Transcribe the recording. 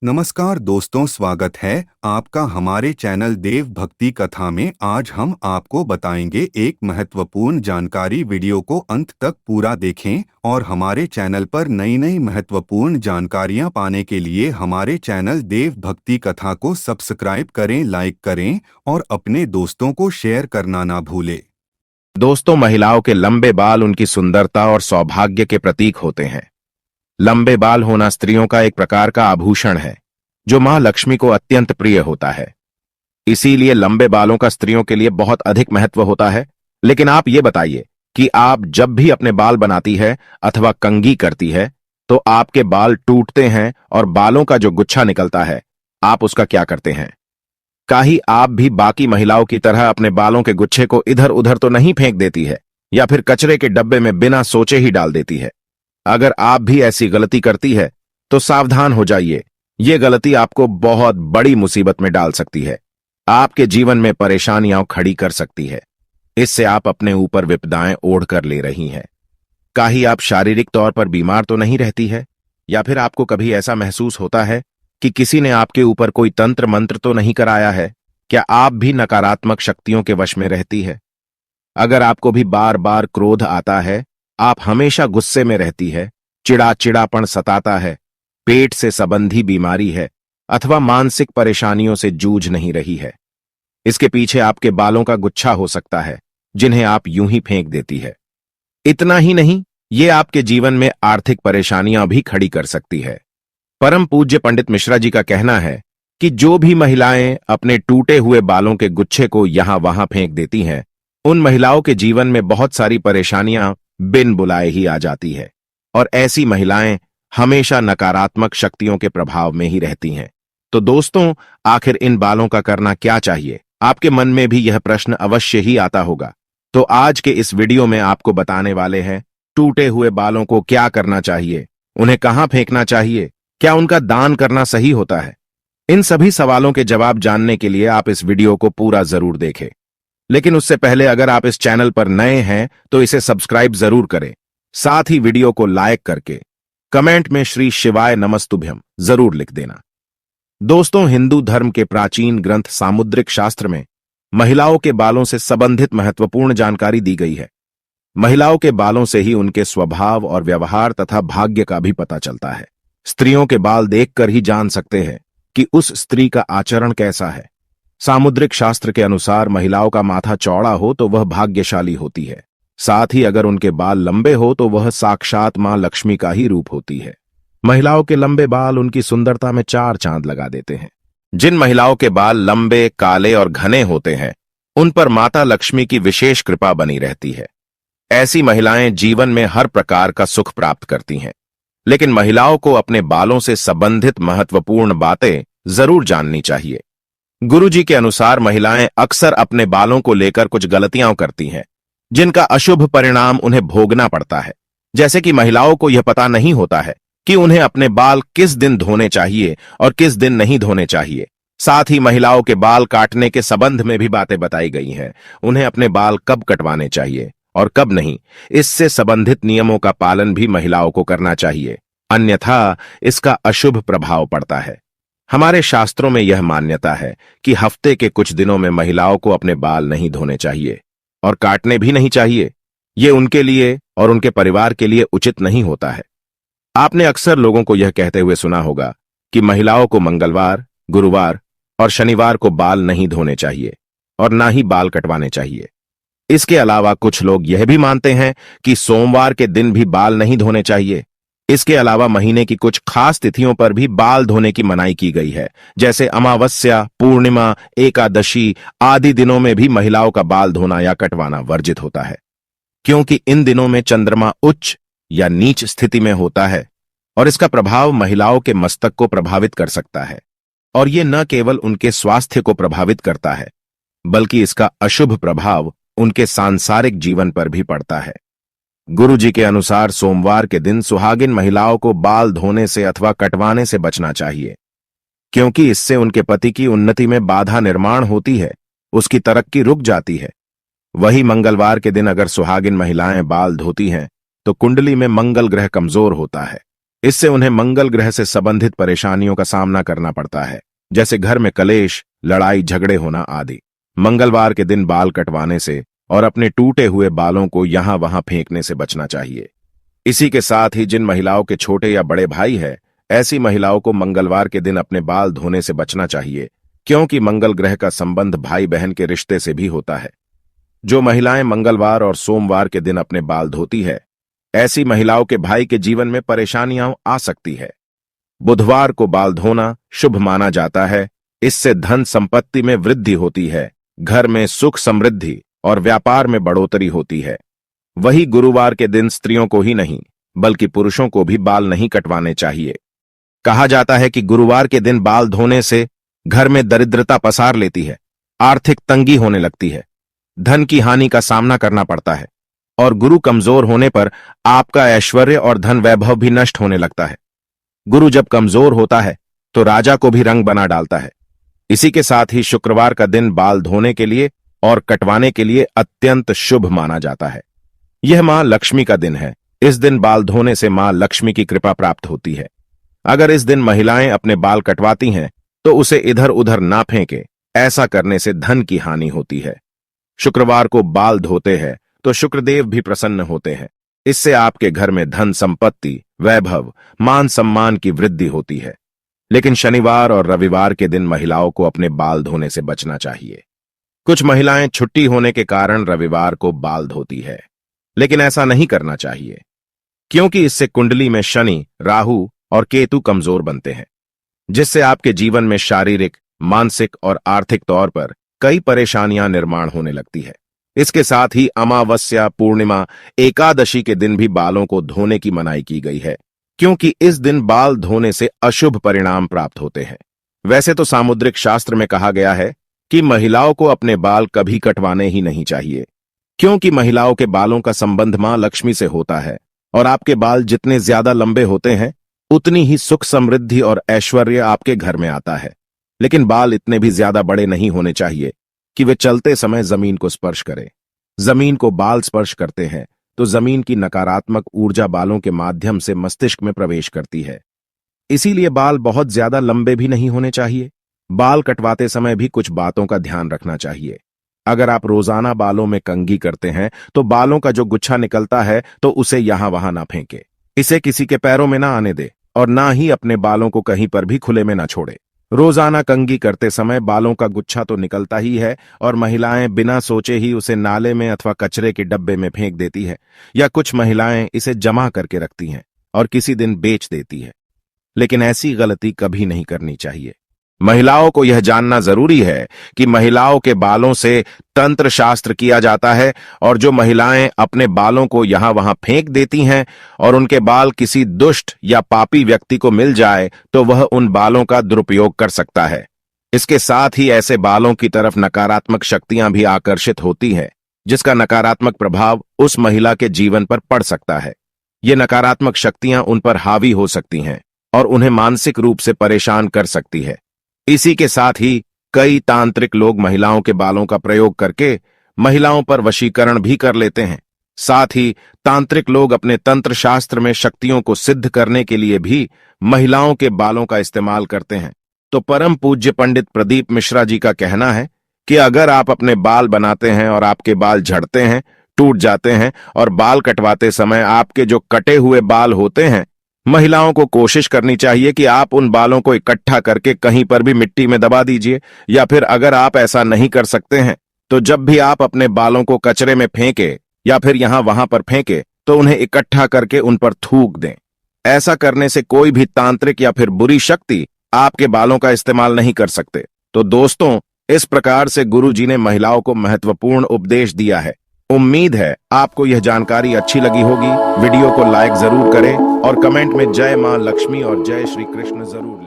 नमस्कार दोस्तों, स्वागत है आपका हमारे चैनल देव भक्ति कथा में। आज हम आपको बताएंगे एक महत्वपूर्ण जानकारी। वीडियो को अंत तक पूरा देखें और हमारे चैनल पर नई नई महत्वपूर्ण जानकारियां पाने के लिए हमारे चैनल देव भक्ति कथा को सब्सक्राइब करें, लाइक करें और अपने दोस्तों को शेयर करना ना भूलें। दोस्तों, महिलाओं के लंबे बाल उनकी सुंदरता और सौभाग्य के प्रतीक होते हैं। लंबे बाल होना स्त्रियों का एक प्रकार का आभूषण है जो मां लक्ष्मी को अत्यंत प्रिय होता है। इसीलिए लंबे बालों का स्त्रियों के लिए बहुत अधिक महत्व होता है। लेकिन आप ये बताइए कि आप जब भी अपने बाल बनाती है अथवा कंघी करती है तो आपके बाल टूटते हैं और बालों का जो गुच्छा निकलता है, आप उसका क्या करते हैं? काहे आप भी बाकी महिलाओं की तरह अपने बालों के गुच्छे को इधर उधर तो नहीं फेंक देती है या फिर कचरे के डब्बे में बिना सोचे ही डाल देती है? अगर आप भी ऐसी गलती करती है तो सावधान हो जाइए। ये गलती आपको बहुत बड़ी मुसीबत में डाल सकती है, आपके जीवन में परेशानियां खड़ी कर सकती है। इससे आप अपने ऊपर विपदाएं ओढ़ कर ले रही हैं। काहे आप शारीरिक तौर पर बीमार तो नहीं रहती है या फिर आपको कभी ऐसा महसूस होता है कि किसी ने आपके ऊपर कोई तंत्र मंत्र तो नहीं कराया है? क्या आप भी नकारात्मक शक्तियों के वश में रहती है? अगर आपको भी बार बार क्रोध आता है, आप हमेशा गुस्से में रहती है, चिड़ापन सताता है, पेट से संबंधी बीमारी है अथवा मानसिक परेशानियों से जूझ नहीं रही है, इसके पीछे आपके बालों का गुच्छा हो सकता है जिन्हें आप यूं ही फेंक देती है। इतना ही नहीं, ये आपके जीवन में आर्थिक परेशानियां भी खड़ी कर सकती है। परम पूज्य पंडित मिश्रा जी का कहना है कि जो भी महिलाएं अपने टूटे हुए बालों के गुच्छे को यहां वहां फेंक देती हैं, उन महिलाओं के जीवन में बहुत सारी परेशानियां बिन बुलाए ही आ जाती है और ऐसी महिलाएं हमेशा नकारात्मक शक्तियों के प्रभाव में ही रहती हैं। तो दोस्तों, आखिर इन बालों का करना क्या चाहिए? आपके मन में भी यह प्रश्न अवश्य ही आता होगा। तो आज के इस वीडियो में आपको बताने वाले हैं टूटे हुए बालों को क्या करना चाहिए, उन्हें कहां फेंकना चाहिए, क्या उनका दान करना सही होता है? इन सभी सवालों के जवाब जानने के लिए आप इस वीडियो को पूरा जरूर देखें। लेकिन उससे पहले अगर आप इस चैनल पर नए हैं तो इसे सब्सक्राइब जरूर करें। साथ ही वीडियो को लाइक करके कमेंट में श्री शिवाय नमस्तुभ्यम जरूर लिख देना। दोस्तों, हिंदू धर्म के प्राचीन ग्रंथ सामुद्रिक शास्त्र में महिलाओं के बालों से संबंधित महत्वपूर्ण जानकारी दी गई है। महिलाओं के बालों से ही उनके स्वभाव और व्यवहार तथा भाग्य का भी पता चलता है। स्त्रियों के बाल देखकर ही जान सकते हैं कि उस स्त्री का आचरण कैसा है। सामुद्रिक शास्त्र के अनुसार महिलाओं का माथा चौड़ा हो तो वह भाग्यशाली होती है, साथ ही अगर उनके बाल लंबे हो तो वह साक्षात मां लक्ष्मी का ही रूप होती है। महिलाओं के लंबे बाल उनकी सुंदरता में चार चांद लगा देते हैं। जिन महिलाओं के बाल लंबे, काले और घने होते हैं, उन पर माता लक्ष्मी की विशेष कृपा बनी रहती है। ऐसी महिलाएं जीवन में हर प्रकार का सुख प्राप्त करती हैं। लेकिन महिलाओं को अपने बालों से संबंधित महत्वपूर्ण बातें जरूर जाननी चाहिए। गुरुजी के अनुसार महिलाएं अक्सर अपने बालों को लेकर कुछ गलतियां करती हैं, जिनका अशुभ परिणाम उन्हें भोगना पड़ता है। जैसे कि महिलाओं को यह पता नहीं होता है कि उन्हें अपने बाल किस दिन धोने चाहिए और किस दिन नहीं धोने चाहिए। साथ ही महिलाओं के बाल काटने के संबंध में भी बातें बताई गई हैं। उन्हें अपने बाल कब कटवाने चाहिए और कब नहीं, इससे संबंधित नियमों का पालन भी महिलाओं को करना चाहिए, अन्यथा इसका अशुभ प्रभाव पड़ता है। हमारे शास्त्रों में यह मान्यता है कि हफ्ते के कुछ दिनों में महिलाओं को अपने बाल नहीं धोने चाहिए और काटने भी नहीं चाहिए। ये उनके लिए और उनके परिवार के लिए उचित नहीं होता है। आपने अक्सर लोगों को यह कहते हुए सुना होगा कि महिलाओं को मंगलवार, गुरुवार और शनिवार को बाल नहीं धोने चाहिए और ना ही बाल कटवाने चाहिए। इसके अलावा कुछ लोग यह भी मानते हैं कि सोमवार के दिन भी बाल नहीं धोने चाहिए। इसके अलावा महीने की कुछ खास तिथियों पर भी बाल धोने की मनाही की गई है, जैसे अमावस्या, पूर्णिमा, एकादशी आदि दिनों में भी महिलाओं का बाल धोना या कटवाना वर्जित होता है, क्योंकि इन दिनों में चंद्रमा उच्च या नीच स्थिति में होता है और इसका प्रभाव महिलाओं के मस्तक को प्रभावित कर सकता है। और ये न केवल उनके स्वास्थ्य को प्रभावित करता है, बल्कि इसका अशुभ प्रभाव उनके सांसारिक जीवन पर भी पड़ता है। गुरुजी के अनुसार सोमवार के दिन सुहागिन महिलाओं को बाल धोने से अथवा कटवाने से बचना चाहिए, क्योंकि इससे उनके पति की उन्नति में बाधा निर्माण होती है, उसकी तरक्की रुक जाती है। वही मंगलवार के दिन अगर सुहागिन महिलाएं बाल धोती हैं तो कुंडली में मंगल ग्रह कमजोर होता है, इससे उन्हें मंगल ग्रह से संबंधित परेशानियों का सामना करना पड़ता है, जैसे घर में कलेश, लड़ाई झगड़े होना आदि। मंगलवार के दिन बाल कटवाने से और अपने टूटे हुए बालों को यहां वहां फेंकने से बचना चाहिए। इसी के साथ ही जिन महिलाओं के छोटे या बड़े भाई हैं, ऐसी महिलाओं को मंगलवार के दिन अपने बाल धोने से बचना चाहिए, क्योंकि मंगल ग्रह का संबंध भाई बहन के रिश्ते से भी होता है। जो महिलाएं मंगलवार और सोमवार के दिन अपने बाल धोती है, ऐसी महिलाओं के भाई के जीवन में परेशानियां आ सकती है। बुधवार को बाल धोना शुभ माना जाता है। इससे धन संपत्ति में वृद्धि होती है, घर में सुख समृद्धि और व्यापार में बढ़ोतरी होती है। वही गुरुवार के दिन स्त्रियों को ही नहीं बल्कि पुरुषों को भी बाल नहीं कटवाने चाहिए। कहा जाता है कि गुरुवार के दिन बाल धोने से घर में दरिद्रता पसार लेती है, आर्थिक तंगी होने लगती है, धन की हानि का सामना करना पड़ता है और गुरु कमजोर होने पर आपका ऐश्वर्य और धन वैभव भी नष्ट होने लगता है। गुरु जब कमजोर होता है तो राजा को भी रंग बना डालता है। इसी के साथ ही शुक्रवार का दिन बाल धोने के लिए और कटवाने के लिए अत्यंत शुभ माना जाता है। यह मां लक्ष्मी का दिन है। इस दिन बाल धोने से मां लक्ष्मी की कृपा प्राप्त होती है। अगर इस दिन महिलाएं अपने बाल कटवाती हैं तो उसे इधर उधर ना फेंके, ऐसा करने से धन की हानि होती है। शुक्रवार को बाल धोते हैं तो शुक्रदेव भी प्रसन्न होते हैं। इससे आपके घर में धन संपत्ति, वैभव, मान सम्मान की वृद्धि होती है। लेकिन शनिवार और रविवार के दिन महिलाओं को अपने बाल धोने से बचना चाहिए। कुछ महिलाएं छुट्टी होने के कारण रविवार को बाल धोती है, लेकिन ऐसा नहीं करना चाहिए, क्योंकि इससे कुंडली में शनि, राहु और केतु कमजोर बनते हैं, जिससे आपके जीवन में शारीरिक, मानसिक और आर्थिक तौर पर कई परेशानियां निर्माण होने लगती है। इसके साथ ही अमावस्या, पूर्णिमा, एकादशी के दिन भी बालों को धोने की मनाही की गई है, क्योंकि इस दिन बाल धोने से अशुभ परिणाम प्राप्त होते हैं। वैसे तो सामुद्रिक शास्त्र में कहा गया है कि महिलाओं को अपने बाल कभी कटवाने ही नहीं चाहिए, क्योंकि महिलाओं के बालों का संबंध मां लक्ष्मी से होता है और आपके बाल जितने ज्यादा लंबे होते हैं उतनी ही सुख समृद्धि और ऐश्वर्य आपके घर में आता है। लेकिन बाल इतने भी ज्यादा बड़े नहीं होने चाहिए कि वे चलते समय जमीन को स्पर्श करें। जमीन को बाल स्पर्श करते हैं तो जमीन की नकारात्मक ऊर्जा बालों के माध्यम से मस्तिष्क में प्रवेश करती है। इसीलिए बाल बहुत ज्यादा लंबे भी नहीं होने चाहिए। बाल कटवाते समय भी कुछ बातों का ध्यान रखना चाहिए। अगर आप रोजाना बालों में कंघी करते हैं तो बालों का जो गुच्छा निकलता है तो उसे यहां वहां ना फेंके, इसे किसी के पैरों में ना आने दे और ना ही अपने बालों को कहीं पर भी खुले में ना छोड़े। रोजाना कंघी करते समय बालों का गुच्छा तो निकलता ही है और महिलाएं बिना सोचे ही उसे नाले में अथवा कचरे के डब्बे में फेंक देती है, या कुछ महिलाएं इसे जमा करके रखती हैं और किसी दिन बेच देती है। लेकिन ऐसी गलती कभी नहीं करनी चाहिए। महिलाओं को यह जानना जरूरी है कि महिलाओं के बालों से तंत्र शास्त्र किया जाता है और जो महिलाएं अपने बालों को यहां वहां फेंक देती हैं और उनके बाल किसी दुष्ट या पापी व्यक्ति को मिल जाए तो वह उन बालों का दुरुपयोग कर सकता है। इसके साथ ही ऐसे बालों की तरफ नकारात्मक शक्तियां भी आकर्षित होती हैं, जिसका नकारात्मक प्रभाव उस महिला के जीवन पर पड़ सकता है। ये नकारात्मक शक्तियां उन पर हावी हो सकती हैं और उन्हें मानसिक रूप से परेशान कर सकती है। इसी के साथ ही कई तांत्रिक लोग महिलाओं के बालों का प्रयोग करके महिलाओं पर वशीकरण भी कर लेते हैं। साथ ही तांत्रिक लोग अपने तंत्र शास्त्र में शक्तियों को सिद्ध करने के लिए भी महिलाओं के बालों का इस्तेमाल करते हैं। तो परम पूज्य पंडित प्रदीप मिश्रा जी का कहना है कि अगर आप अपने बाल बनाते हैं और आपके बाल झड़ते हैं, टूट जाते हैं और बाल कटवाते समय आपके जो कटे हुए बाल होते हैं, महिलाओं को कोशिश करनी चाहिए कि आप उन बालों को इकट्ठा करके कहीं पर भी मिट्टी में दबा दीजिए, या फिर अगर आप ऐसा नहीं कर सकते हैं तो जब भी आप अपने बालों को कचरे में फेंके या फिर यहां वहां पर फेंके तो उन्हें इकट्ठा करके उन पर थूक दें। ऐसा करने से कोई भी तांत्रिक या फिर बुरी शक्ति आपके बालों का इस्तेमाल नहीं कर सकते। तो दोस्तों, इस प्रकार से गुरु जी ने महिलाओं को महत्वपूर्ण उपदेश दिया है। उम्मीद है आपको यह जानकारी अच्छी लगी होगी। वीडियो को लाइक जरूर करें और कमेंट में जय मां लक्ष्मी और जय श्री कृष्ण जरूर लिखें।